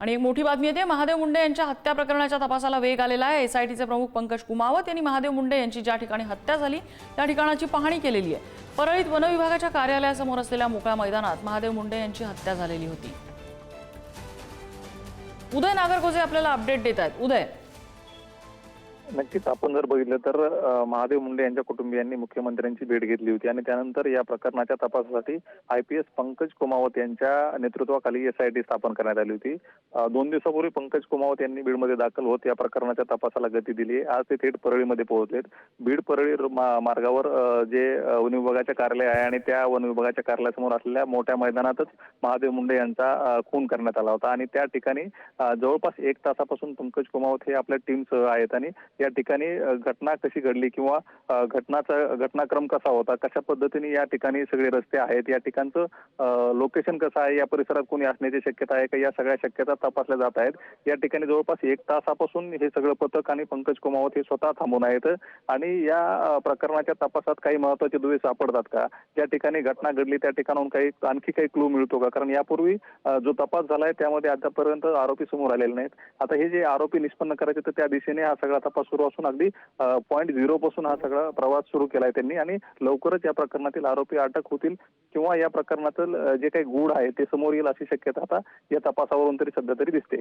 आणि एक मोठी बातमी येते। महादेव मुंडे यांच्या हत्या प्रकरणाच्या तपासाला वेग आलेला आहे। एसआयटीचे प्रमुख पंकज कुमावत यांनी महादेव मुंडे यांची ज्या ठिकाणी हत्या झाली त्या ठिकाणाची पाहणी केलेली आहे। परळीत वन विभागाच्या कार्यालयासमोर असलेल्या मोकळ्या मैदानात महादेव मुंडे यांची हत्या झालेली होती। उदय नागरगोजे आपल्याला अपडेट देत आहेत। उदय, नक्कीच आपण जर बघितलं तर महादेव मुंडे यांच्या कुटुंबियांनी मुख्यमंत्र्यांची भेट घेतली होती आणि त्यानंतर या प्रकरणाच्या तपासासाठी आयपीएस पंकज कुमावत यांच्या नेतृत्वाखाली एसआयटी स्थापन करण्यात आली होती। 2 दिवसापूर्वी पंकज कुमावत यांनी बीडमध्ये दाखल होत या प्रकरणाच्या तपासाला गती दिली। आज ते थेट परळीमध्ये पोहोचलेत। बीड परळी मार्गावर जे वन विभागाचे कार्यालय आहे आणि त्या वन विभागाच्या कार्यालयासमोर असलेल्या मोठ्या मैदानातच महादेव मुंडे यांचा खून करण्यात आला होता आणि त्या ठिकाणी जवळपास 1 तासापासून पंकज कुमावत हे आपल्या टीमसह आहेत आणि या ठिकाणी घटना कशी घडली किंवा घटनाक्रम कसा होता, कशा पद्धतीने या ठिकाणी सगळे रस्ते आहेत, या ठिकाणचं लोकेशन कसं आहे, या परिसरात कोणी असण्याची शक्यता आहे का, या सगळ्या शक्यता तपासल्या जात आहेत। या ठिकाणी जवळपास 1 तासापासून हे सगळं पथक आणि पंकज कुमावत हे स्वतः थांबून आहेत आणि या प्रकरणाच्या तपासात काही महत्त्वाचे दुवे सापडतात का, ज्या ठिकाणी घटना घडली त्या ठिकाणाहून आणखी काही क्लू मिळतो का, कारण यापूर्वी जो तपास झालाय त्यामध्ये आतापर्यंत आरोपी समोर आलेले नाहीत। आता हे जे आरोपी निष्पन्न करायचे तर त्या दिशेने हा सगळा तपास सुरू असून अगदी पॉइंट 0 पासून हा सगळा प्रवास सुरू केलाय त्यांनी आणि लवकरच या प्रकरणातील आरोपी अटक होतील किंवा या प्रकरणातील जे काही गूढ आहे ते समोर येईल अशी शक्यता आता या तपासावरून तरी सध्या तरी दिसते।